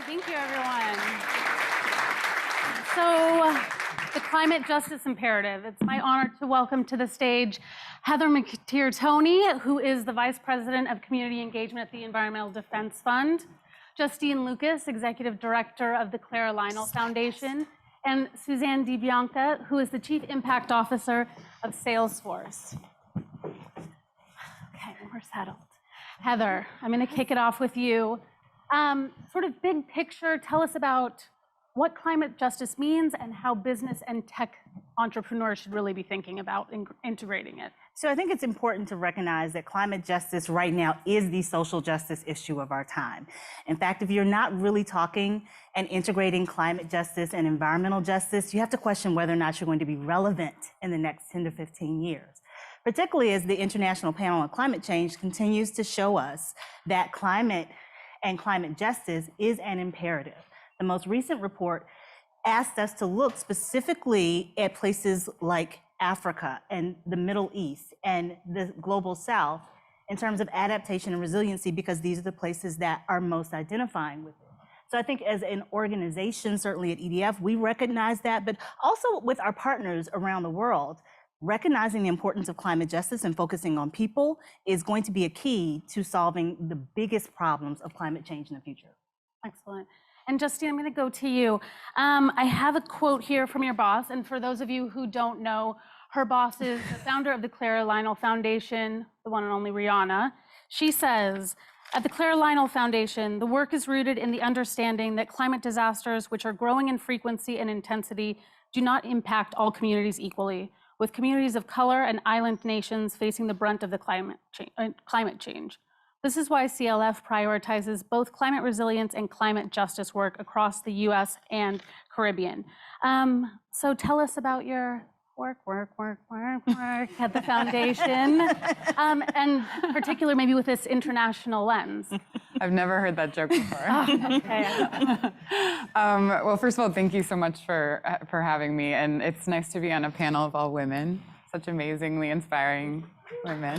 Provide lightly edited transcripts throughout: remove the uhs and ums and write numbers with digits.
Thank you, everyone. So, the climate justice imperative. It's my honor to welcome to the stage Heather Toney, who is the Vice President of Community Engagement at the Environmental Defense Fund, Justine Lucas, Executive Director of the Clara Lionel Foundation, and Suzanne DiBianca, who is the Chief Impact Officer of Salesforce. Okay, we're settled. Heather, I'm going to kick it off with you. Sort of big picture, tell us about what climate justice means and how business and tech entrepreneurs should really be thinking about integrating it. So I think it's important to recognize that climate justice right now is the social justice issue of our time. In fact, if you're not really talking and integrating climate justice and environmental justice, you have to question whether or not you're going to be relevant in the next 10 to 15 years. Particularly as the International Panel on Climate Change continues to show us that climate and climate justice is an imperative. The most recent report asked us to look specifically at places like Africa and the Middle East and the Global South in terms of adaptation and resiliency, because these are the places that are most identifying with it. So I think as an organization, certainly at EDF, we recognize that, but also with our partners around the world, recognizing the importance of climate justice and focusing on people is going to be a key to solving the biggest problems of climate change in the future. Excellent. And Justine, I'm going to go to you. I have a quote here from your boss, and for those of you who don't know, her boss is the founder of the Clara Lionel Foundation, the one and only Rihanna. She says, at the Clara Lionel Foundation, the work is rooted in the understanding that climate disasters, which are growing in frequency and intensity, do not impact all communities equally, with communities of color and island nations facing the brunt of the climate change. This is why CLF prioritizes both climate resilience and climate justice work across the US and Caribbean. So tell us about your work at the foundation, and particularly maybe with this international lens. I've never heard that joke before. Oh, okay. Well, first of all, thank you so much for having me, and it's nice to be on a panel of all women, such amazingly inspiring women.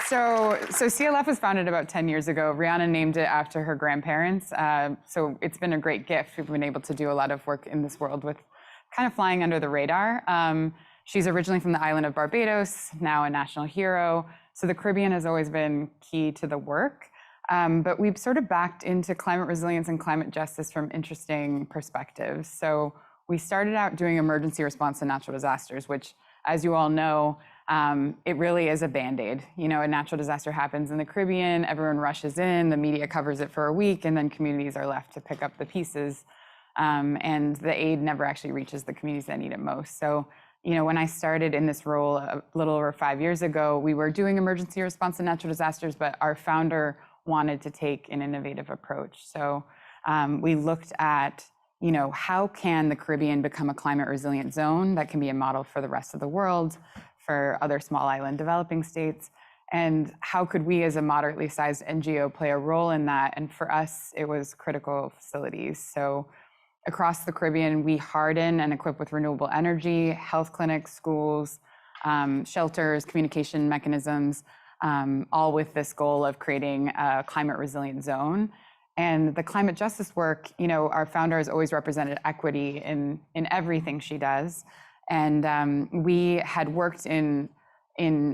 So CLF was founded about 10 years ago. Rihanna named it after her grandparents. So it's been a great gift. We've been able to do a lot of work in this world with kind of flying under the radar. She's originally from the island of Barbados, now a national hero. So the Caribbean has always been key to the work. But we've sort of backed into climate resilience and climate justice from interesting perspectives. So we started out doing emergency response to natural disasters, which, as you all know, it really is a Band-Aid. You know, a natural disaster happens in the Caribbean, everyone rushes in, the media covers it for a week, and then communities are left to pick up the pieces. And the aid never actually reaches the communities that need it most. So, you know, when I started in this role a little over 5 years ago, we were doing emergency response to natural disasters, but our founder wanted to take an innovative approach. So we looked at, you know, how can the Caribbean become a climate resilient zone that can be a model for the rest of the world, for other small island developing states, and how could we as a moderately sized NGO play a role in that? And for us, it was critical facilities. So across the Caribbean, we harden and equip with renewable energy, health clinics, schools, shelters, communication mechanisms, all with this goal of creating a climate resilient zone. And the climate justice work, you know, our founder has always represented equity in everything she does. And we had worked in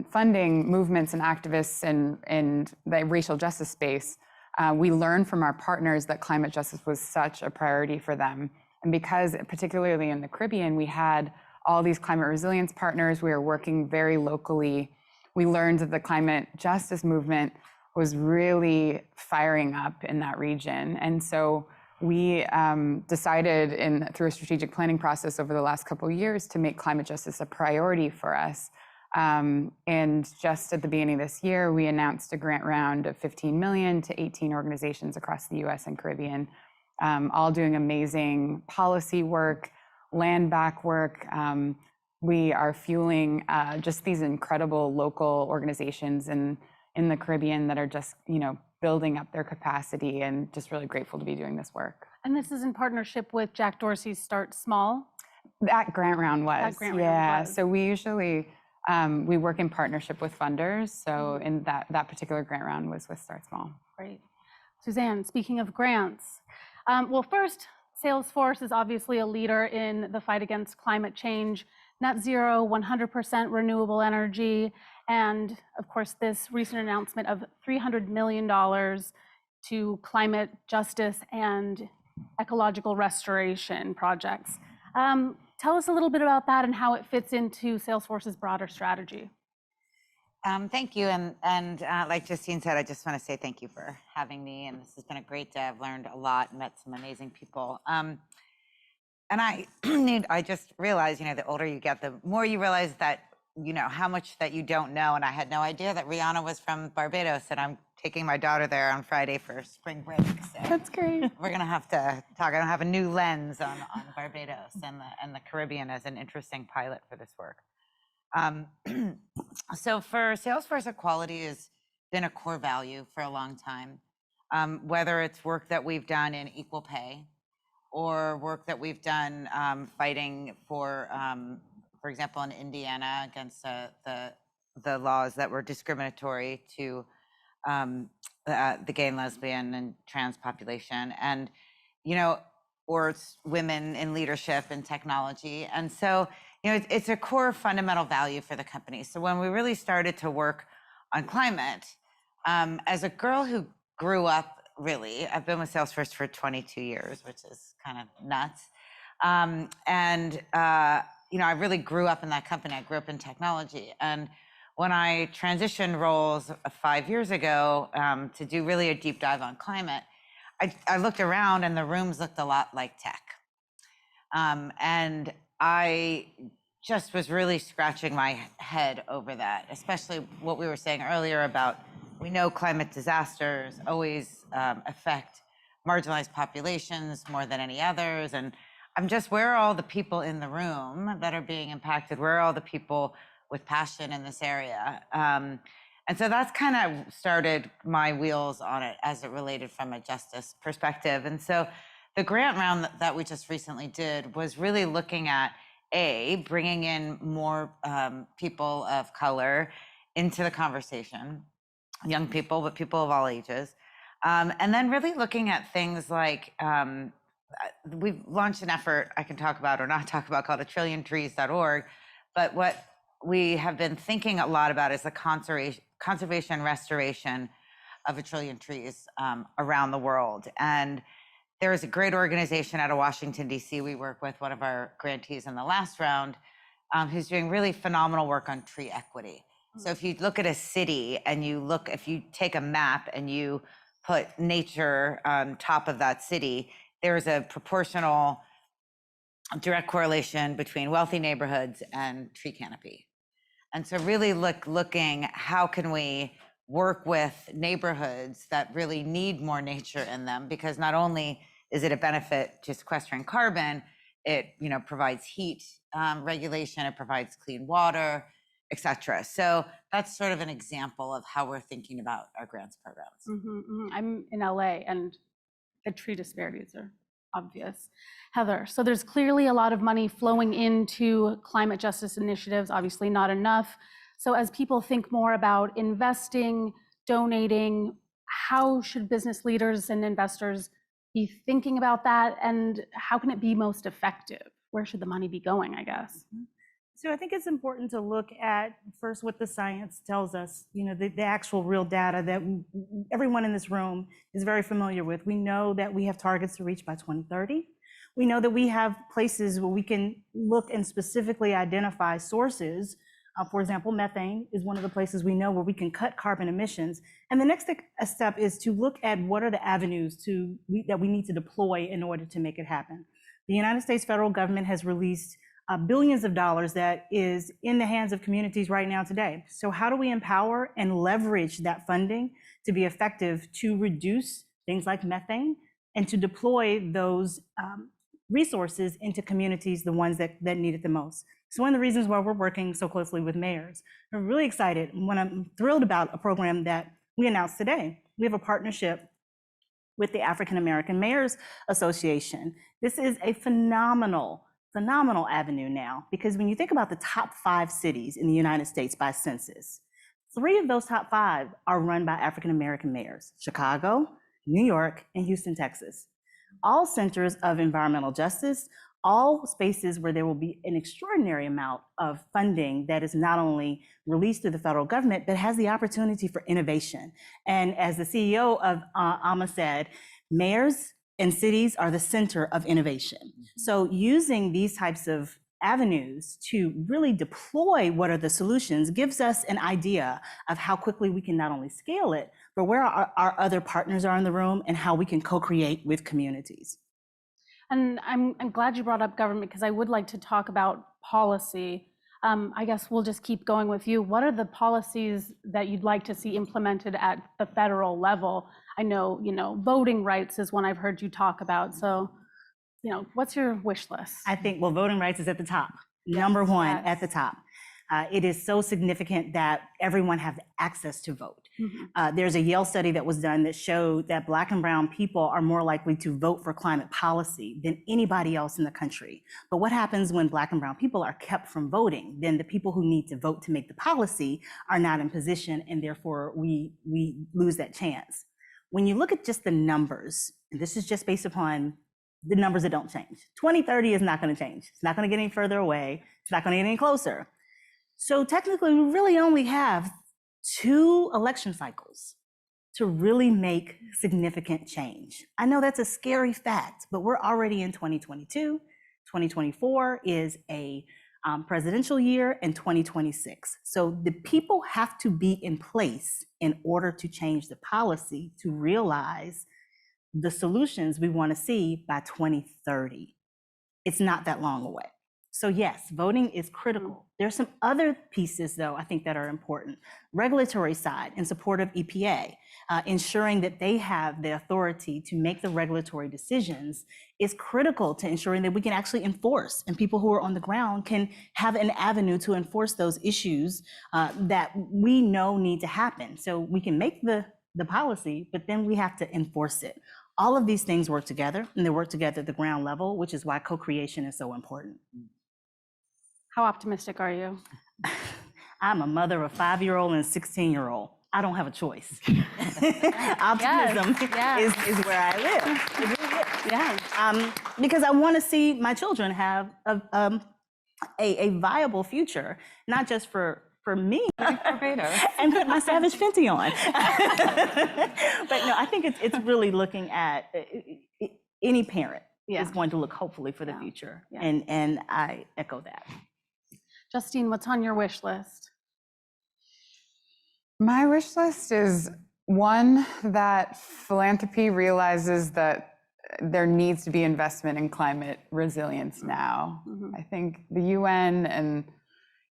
funding movements and activists and the racial justice space. We learned from our partners that climate justice was such a priority for them. And because, particularly in the Caribbean, we had all these climate resilience partners, we were working very locally. We learned that the climate justice movement was really firing up in that region. And so we decided through a strategic planning process over the last couple of years to make climate justice a priority for us. And just at the beginning of this year, we announced a grant round of $15 million to 18 organizations across the US and Caribbean, all doing amazing policy work, land back work. We are fueling just these incredible local organizations in the Caribbean that are just, you know, building up their capacity, and just really grateful to be doing this work. And this is in partnership with Jack Dorsey's Start Small? That grant round was. That grant round was. So we usually, we work in partnership with funders. So in that particular grant round was with Start Small. Great. Suzanne, speaking of grants, well, first, Salesforce is obviously a leader in the fight against climate change, net zero, 100% renewable energy, and of course, this recent announcement of $300 million to climate justice and ecological restoration projects. Tell us a little bit about that and how it fits into Salesforce's broader strategy. Thank you, and like Justine said, I just want to say thank you for having me, and this has been a great day. I've learned a lot, met some amazing people, and I just realized, the older you get, the more you realize that, how much that you don't know, and I had no idea that Rihanna was from Barbados, and I'm taking my daughter there on Friday for spring break. So That's great. we're gonna have to talk. I don't have a new lens on Barbados and the Caribbean as an interesting pilot for this work. So for Salesforce, equality has been a core value for a long time, whether it's work that we've done in equal pay or work that we've done fighting for example, in Indiana against the laws that were discriminatory to the gay and lesbian and trans population, and, or it's women in leadership and technology. And so, it's a core fundamental value for the company. So when we really started to work on climate, as a girl who grew up, I've been with Salesforce for 22 years, which is kind of nuts. I really grew up in that company. I grew up in technology. And when I transitioned roles 5 years ago to do really a deep dive on climate, I looked around and the rooms looked a lot like tech. And I just was really scratching my head over that, especially what we were saying earlier about, we know climate disasters always affect marginalized populations more than any others. And I'm just, where are all the people in the room that are being impacted? Where are all the people with passion in this area? And so that's kind of started my wheels on it as it related from a justice perspective. And so the grant round that we just recently did was really looking at, bringing in more people of color into the conversation, young people, but people of all ages. And then really looking at things like, we've launched an effort I can talk about or not talk about called atrillion-trees.org. But what we have been thinking a lot about is the conservation and restoration of 1 trillion trees around the world. And there is a great organization out of Washington, D.C. we work with, one of our grantees in the last round, who's doing really phenomenal work on tree equity. So if you look at a city and if you take a map and you put nature on top of that city, there's a proportional direct correlation between wealthy neighborhoods and tree canopy. And so really looking, how can we work with neighborhoods that really need more nature in them? Because not only is it a benefit to sequestering carbon, it provides heat regulation, it provides clean water, et cetera. So that's sort of an example of how we're thinking about our grants programs. I'm in LA and the tree disparities are obvious. Heather, so there's clearly a lot of money flowing into climate justice initiatives, obviously not enough. So as people think more about investing, donating, how should business leaders and investors be thinking about that? And how can it be most effective? Where should the money be going, I guess? So I think it's important to look at first what the science tells us, the actual real data that everyone in this room is very familiar with. We know that we have targets to reach by 2030. We know that we have places where we can look and specifically identify sources. For example, methane is one of the places we know where we can cut carbon emissions. And the next step is to look at what are the avenues that we need to deploy in order to make it happen. The United States federal government has released billions of dollars that is in the hands of communities right now today. So how do we empower and leverage that funding to be effective to reduce things like methane and to deploy those resources into communities, the ones that need it the most? So one of the reasons why we're working so closely with mayors, I'm really excited when I'm thrilled about a program that we announced today. We have a partnership with the African American Mayors Association. This is a phenomenal avenue now, because when you think about the top 5 cities in the United States by census, 3 of those top 5 are run by African American mayors: Chicago, New York, and Houston, Texas. All centers of environmental justice, all spaces where there will be an extraordinary amount of funding that is not only released through the federal government, but has the opportunity for innovation. And as the CEO of AMA said, mayors and cities are the center of innovation. So using these types of avenues to really deploy what are the solutions gives us an idea of how quickly we can not only scale it, but where our other partners are in the room and how we can co-create with communities. And I'm glad you brought up government, because I would like to talk about policy. I guess we'll just keep going with you. What are the policies that you'd like to see implemented at the federal level? I know, voting rights is one I've heard you talk about. So, what's your wish list? I think, well, voting rights is at the top. Number one, yes. at the top. It is so significant that everyone has access to vote. There's a Yale study that was done that showed that Black and brown people are more likely to vote for climate policy than anybody else in the country. But what happens when Black and brown people are kept from voting? Then the people who need to vote to make the policy are not in position, and therefore we lose that chance. When you look at just the numbers, and this is just based upon the numbers that don't change. 2030 is not going to change. It's not going to get any further away. It's not going to get any closer. So technically, we really only have 2 election cycles to really make significant change. I know that's a scary fact, but we're already in 2022. 2024 is a presidential year, and 2026. So the people have to be in place in order to change the policy to realize the solutions we want to see by 2030. It's not that long away. So yes, voting is critical. There's some other pieces, though, I think that are important. Regulatory side in support of EPA, ensuring that they have the authority to make the regulatory decisions is critical to ensuring that we can actually enforce, and people who are on the ground can have an avenue to enforce those issues that we know need to happen. So we can make the policy, but then we have to enforce it. All of these things work together, and they work together at the ground level, which is why co-creation is so important. How optimistic are you? I'm a mother of a 5-year-old and a 16-year-old. I don't have a choice. Optimism is where I live. It really is. Yeah. Because I want to see my children have a viable future, not just for me, and put my Savage Fenty on. But no, I think it's really looking at any parent is going to look hopefully for the future, and I echo that. Justine, what's on your wish list? My wish list is one, that philanthropy realizes that there needs to be investment in climate resilience now. I think the UN and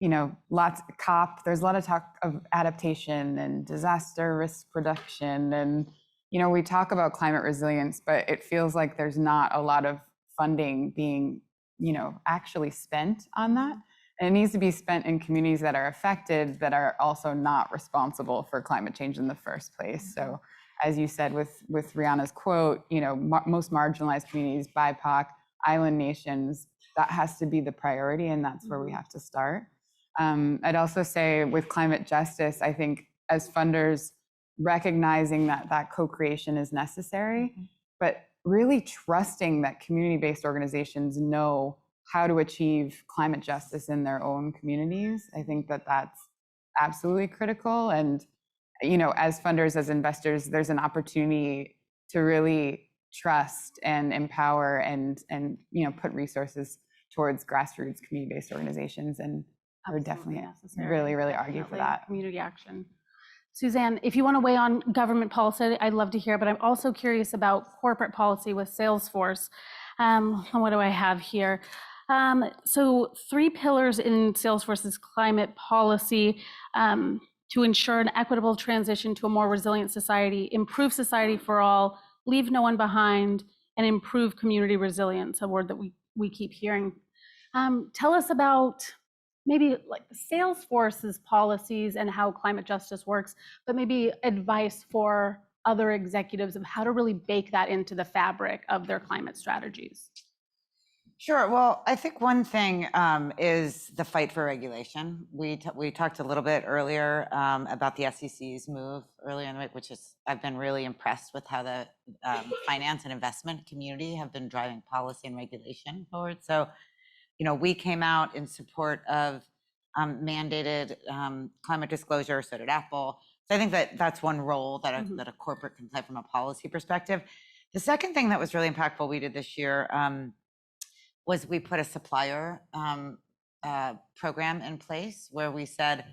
there's a lot of talk of adaptation and disaster risk reduction. And, we talk about climate resilience, but it feels like there's not a lot of funding being, actually spent on that. And it needs to be spent in communities that are affected, that are also not responsible for climate change in the first place. So as you said with Rihanna's quote, most marginalized communities, BIPOC, island nations, that has to be the priority, and that's where we have to start. I'd also say with climate justice, I think as funders, recognizing that co-creation is necessary, but really trusting that community-based organizations know how to achieve climate justice in their own communities. I think that's absolutely critical. And, as funders, as investors, there's an opportunity to really trust and empower and put resources towards grassroots community-based organizations. And I would definitely really argue for that. Community action. Suzanne, if you want to weigh on government policy, I'd love to hear, but I'm also curious about corporate policy with Salesforce. What do I have here? So 3 pillars in Salesforce's climate policy to ensure an equitable transition to a more resilient society, improve society for all, leave no one behind, and improve community resilience, a word that we keep hearing. Tell us about maybe like Salesforce's policies and how climate justice works, but maybe advice for other executives of how to really bake that into the fabric of their climate strategies. Sure. Well, I think one thing is the fight for regulation. We talked a little bit earlier about the SEC's move earlier in the week, which is I've been really impressed with how the finance and investment community have been driving policy and regulation forward. So, we came out in support of mandated climate disclosure. So did Apple. So I think that that's one role that that a corporate can play from a policy perspective. The second thing that was really impactful we did this year was we put a supplier program in place where we said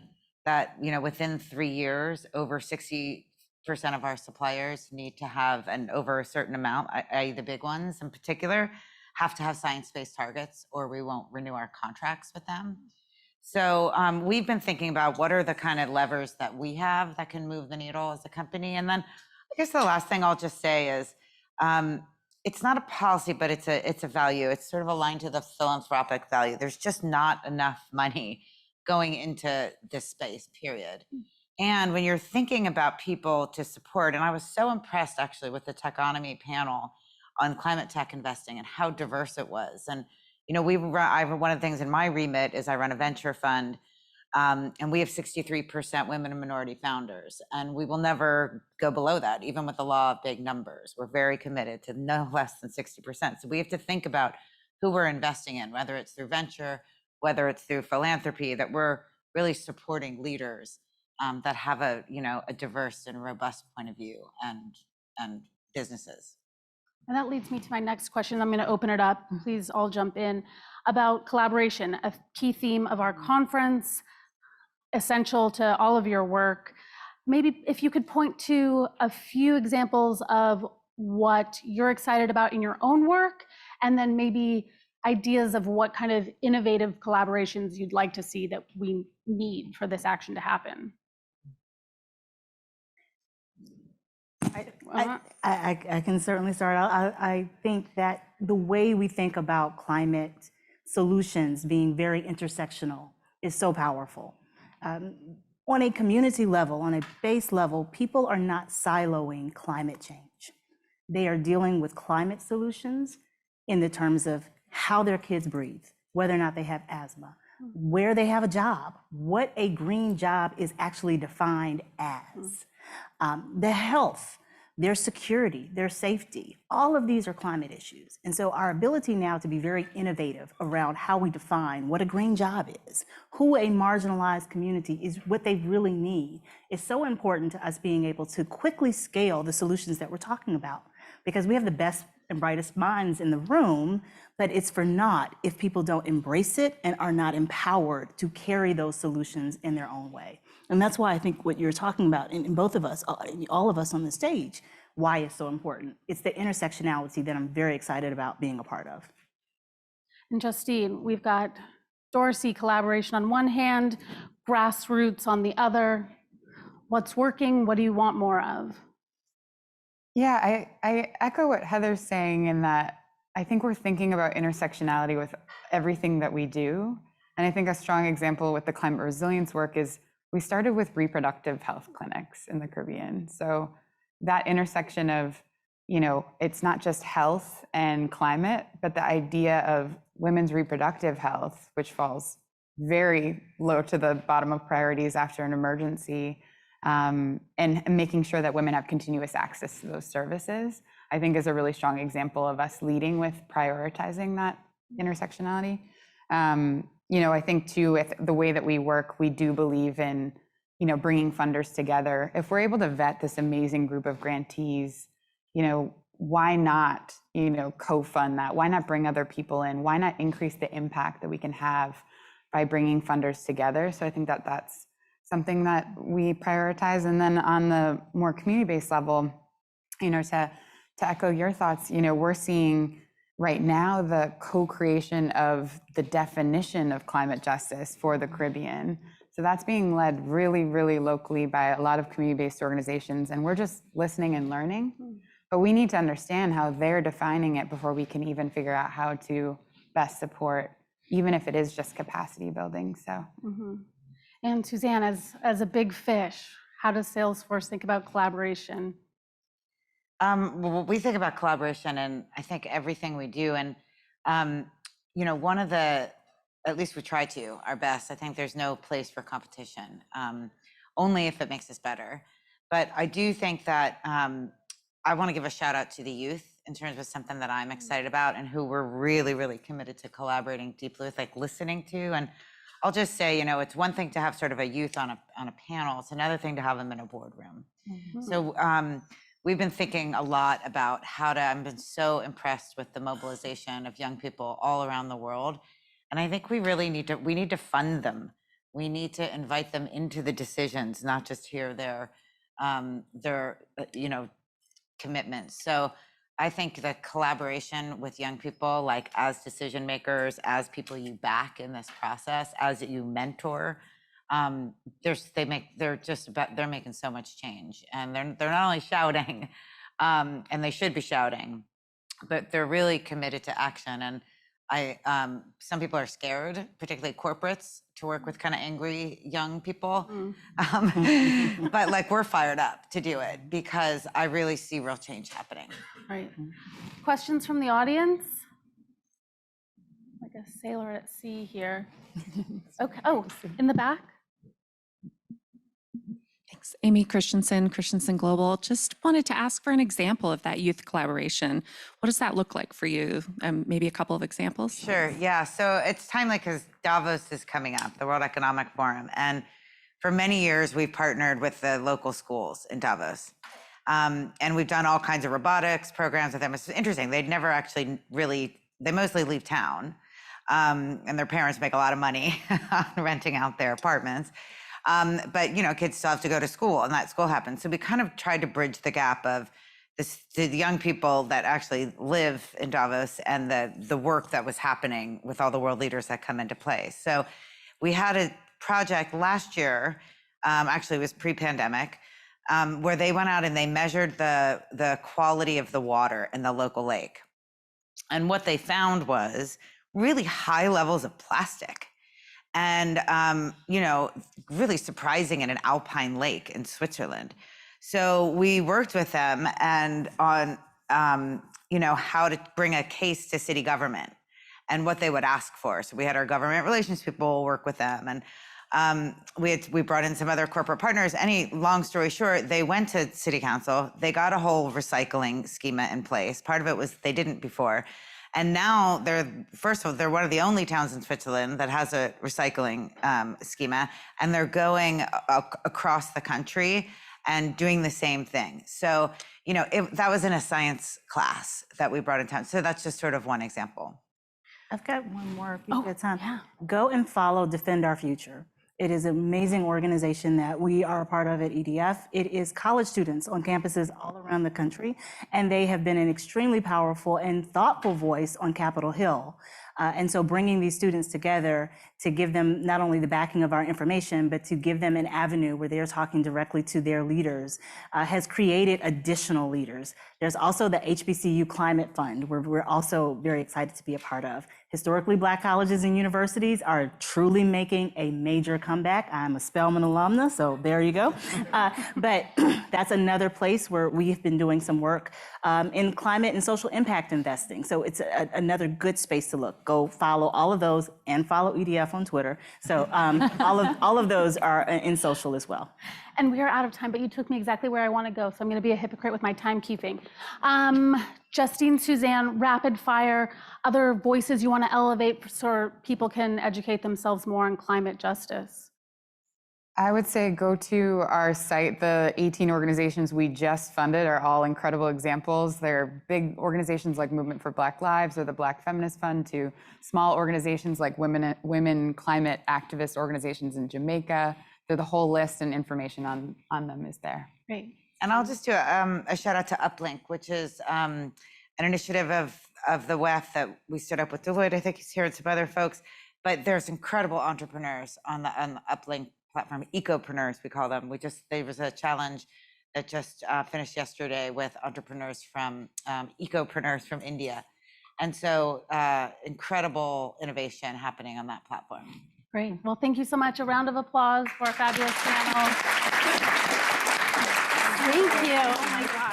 that within 3 years, over 60% of our suppliers need to have, and over a certain amount, i.e. the big ones in particular, have to have science-based targets or we won't renew our contracts with them. So we've been thinking about what are the kind of levers that we have that can move the needle as a company. And then I guess the last thing I'll just say is, it's not a policy, but it's a value. It's sort of aligned to the philanthropic value. There's just not enough money going into this space, period. And when you're thinking about people to support, and I was so impressed actually with the Techonomy panel on climate tech investing and how diverse it was. And one of the things in my remit is I run a venture fund. And we have 63% women and minority founders, and we will never go below that, even with the law of big numbers. We're very committed to no less than 60%. So we have to think about who we're investing in, whether it's through venture, whether it's through philanthropy, that we're really supporting leaders that have a diverse and robust point of view and businesses. And that leads me to my next question. I'm going to open it up. Please all jump in about collaboration, a key theme of our conference, essential to all of your work. Maybe if you could point to a few examples of what you're excited about in your own work, and then maybe ideas of what kind of innovative collaborations you'd like to see that we need for this action to happen. I can certainly start. I think that the way we think about climate solutions being very intersectional is so powerful. On a community level, on a base level, people are not siloing climate change. They are dealing with climate solutions in the terms of how their kids breathe, whether or not they have asthma, where they have a job, what a green job is actually defined as, the health, their security, their safety. All of these are climate issues. And so our ability now to be very innovative around how we define what a green job is, who a marginalized community is, what they really need, is so important to us being able to quickly scale the solutions that we're talking about. Because we have the best and brightest minds in the room, but it's for naught if people don't embrace it and are not empowered to carry those solutions in their own way. And that's why I think what you're talking about, in both of us, all of us on the stage, why it's so important. It's the intersectionality that I'm very excited about being a part of. And Justine, we've got Dorsey collaboration on one hand, grassroots on the other. What's working? What do you want more of? Yeah, I echo what Heather's saying in that I think we're thinking about intersectionality with everything that we do. And I think a strong example with the climate resilience work is we started with reproductive health clinics in the Caribbean. So that intersection of, it's not just health and climate, but the idea of women's reproductive health, which falls very low to the bottom of priorities after an emergency, and making sure that women have continuous access to those services, I think is a really strong example of us leading with prioritizing that intersectionality. I think too, with the way that we work, we do believe in, bringing funders together. If we're able to vet this amazing group of grantees, why not, co-fund that? Why not bring other people in? Why not increase the impact that we can have by bringing funders together? So I think that that's something that we prioritize. And then on the more community-based level, to echo your thoughts, we're seeing right now the co-creation of the definition of climate justice for the Caribbean. So that's being led really, really locally by a lot of community-based organizations, and we're just listening and learning. But we need to understand how they're defining it before we can even figure out how to best support, even if it is just capacity building. So. And Suzanne, as a big fish, how does Salesforce think about collaboration? Well, we think about collaboration and I think everything we do. And one of the, at least we try to, our best. I think there's no place for competition, only if it makes us better. But I do think that I want to give a shout out to the youth in terms of something that I'm excited about and who we're really, really committed to collaborating deeply with, like listening to. And I'll just say, it's one thing to have sort of a youth on a panel. It's another thing to have them in a boardroom. So we've been thinking a lot about I've been so impressed with the mobilization of young people all around the world. And I think we really need to fund them. We need to invite them into the decisions, not just hear their commitments. So I think the collaboration with young people, like as decision makers, as people you back in this process, as you mentor, they're making so much change, and they're not only shouting, and they should be shouting, but they're really committed to action. And some people are scared, particularly corporates, to work with kind of angry young people. But like we're fired up to do it because I really see real change happening. Right. Questions from the audience? Like a sailor at sea here. Okay. Oh, in the back. Thanks. Amy Christensen, Christensen Global. Just wanted to ask for an example of that youth collaboration. What does that look like for you? Maybe a couple of examples? Sure, yeah. So it's timely because Davos is coming up, the World Economic Forum. And for many years, we've partnered with the local schools in Davos. And we've done all kinds of robotics programs with them. It's interesting. They'd never actually they mostly leave town. And their parents make a lot of money renting out their apartments. But kids still have to go to school, and that school happens. So we kind of tried to bridge the gap of the young people that actually live in Davos and the work that was happening with all the world leaders that come into play. So we had a project last year, actually it was pre-pandemic, where they went out and they measured the quality of the water in the local lake. And what they found was really high levels of plastic. And, really surprising in an alpine lake in Switzerland. So we worked with them and on, how to bring a case to city government and what they would ask for. So we had our government relations people work with them, and we brought in some other corporate partners. Long story short, they went to city council. They got a whole recycling schema in place. Part of it was they didn't before. And now they're one of the only towns in Switzerland that has a recycling schema, and they're going across the country and doing the same thing. So, that was in a science class that we brought in town. So that's just sort of one example. I've got one more if you've got time. yeah. Go and follow Defend Our Future. It is an amazing organization that we are a part of at EDF. It is college students on campuses all around the country, and they have been an extremely powerful and thoughtful voice on Capitol Hill. And so bringing these students together to give them not only the backing of our information, but to give them an avenue where they're talking directly to their leaders has created additional leaders. There's also the HBCU Climate Fund, where we're also very excited to be a part of. Historically Black colleges and universities are truly making a major comeback. I'm a Spelman alumna, so there you go. But that's another place where we've been doing some work in climate and social impact investing. So it's another good space to look. Go follow all of those and follow EDF on Twitter. So all of those are in social as well. And we are out of time, but you took me exactly where I want to go, so I'm going to be a hypocrite with my timekeeping. Justine, Suzanne, rapid fire, other voices you want to elevate so people can educate themselves more on climate justice? I would say go to our site. The 18 organizations we just funded are all incredible examples. They're big organizations like Movement for Black Lives or the Black Feminist Fund, to small organizations like women climate activist organizations in Jamaica. The whole list and information on them is there. Great. And I'll just do a shout out to Uplink, which is an initiative of the WEF that we stood up with Deloitte. I think he's here and some other folks, but there's incredible entrepreneurs on the Uplink platform, ecopreneurs we call them. There was a challenge that just finished yesterday with entrepreneurs from ecopreneurs from India. And so incredible innovation happening on that platform. Great. Well, thank you so much. A round of applause for our fabulous panel. Thank you. Oh my God.